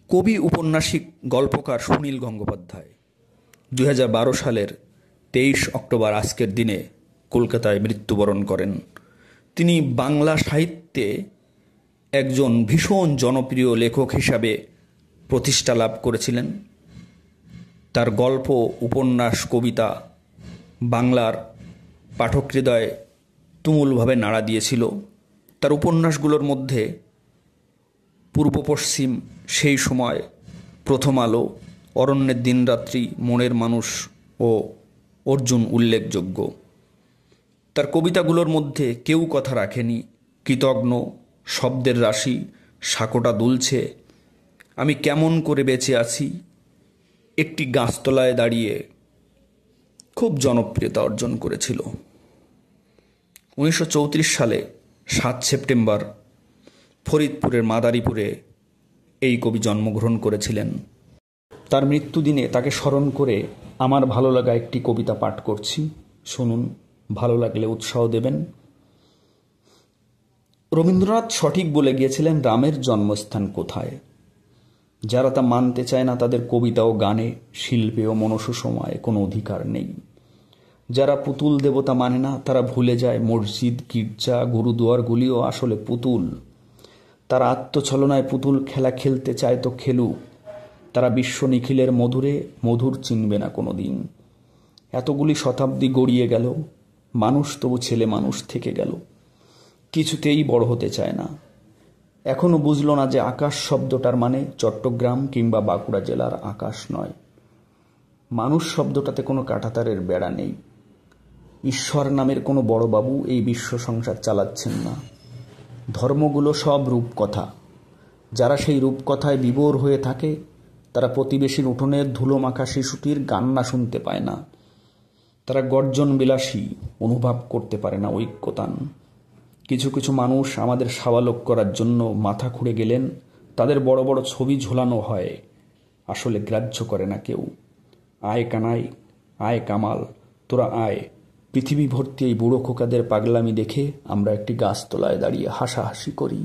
কবি উপন্যাসিক গল্পকার সুনীল গঙ্গোপাধ্যায় ২০১২ সালের ২৩ অক্টোবর আজকের দিনে কলকাতায় মৃত্যুবরণ করেন। তিনি বাংলা সাহিত্যে একজন ভীষণ জনপ্রিয় লেখক হিসাবে প্রতিষ্ঠা লাভ করেছিলেন। তার গল্প, উপন্যাস, কবিতা বাংলার পাঠক হৃদয়ে তুমুলভাবে নাড়া দিয়েছিল। তার উপন্যাসগুলোর মধ্যে পূর্ব পশ্চিম, সেই সময়, প্রথম আলো, অরণ্যের দিনরাত্রি, মনের মানুষ ও অর্জুন উল্লেখযোগ্য। তার কবিতাগুলোর মধ্যে কেউ কথা রাখেনি, কৃতঘ্ন, শব্দের রাশি, সাঁকোটা দুলছে, আমি কেমন করে বেঁচে আছি, একটি গাছতলায় দাঁড়িয়ে খুব জনপ্রিয়তা অর্জন করেছিল। 1934 সালে 7 সেপ্টেম্বর ফরিদপুরের মাদারীপুরে এই কবি জন্মগ্রহণ করেছিলেন। তার মৃত্যুদিনে তাকে স্মরণ করে আমার ভালো লাগা একটি কবিতা পাঠ করছি, শুনুন, ভালো লাগলে উৎসাহ দেবেন। রবীন্দ্রনাথ সঠিক বলে গিয়েছিলেন, রামের জন্মস্থান কোথায়। যারা তা মানতে চায় না তাদের কবিতা ও গানে, শিল্পে ও মনসুসময়ে কোনো অধিকার নেই। যারা পুতুল দেবতা মানে না তারা ভুলে যায় মসজিদ, গির্জা, গুরুদুয়ারগুলিও আসলে পুতুল। তারা আত্মছলনায় পুতুল খেলা খেলতে চায় তো খেলুক। তারা বিশ্ব নিখিলের মধুর চিনবে না কোনো দিন। এতগুলি শতাব্দী গড়িয়ে গেল, মানুষ তবু ছেলে মানুষ থেকে গেল, কিছুতেই বড় হতে চায় না। এখনো বুঝল না যে আকাশ শব্দটার মানে চট্টগ্রাম কিংবা বাঁকুড়া জেলার আকাশ নয়। মানুষ শব্দটাতে কোনো কাঁটাতারের বেড়া নেই। ঈশ্বর নামের কোনো বড় বাবু এই বিশ্ব সংসার চালাচ্ছেন না। ধর্মগুলো সব রূপকথা। যারা সেই রূপকথায় বিভোর হয়ে থাকে তারা প্রতিবেশীর উঠোনের ধুলো মাখা শিশুটির কান্না শুনতে পায় না। তারা গর্জন বিলাসী, অনুভব করতে পারে না ঐক্যতান। কিছু কিছু মানুষ আমাদের সাবালক করার জন্য মাথা খুঁড়ে গেলেন, তাদের বড় বড় ছবি ঝোলানো হয়, আসলে গ্রাহ্য করে না কেউ। আয় কানাই, আয় কামাল, তোরা আয়। পৃথিবী ভর্তি এই বুড়ো খোকাদের পাগলামি দেখে আমরা একটি গাছতলায় দাঁড়িয়ে হাসাহাসি করি।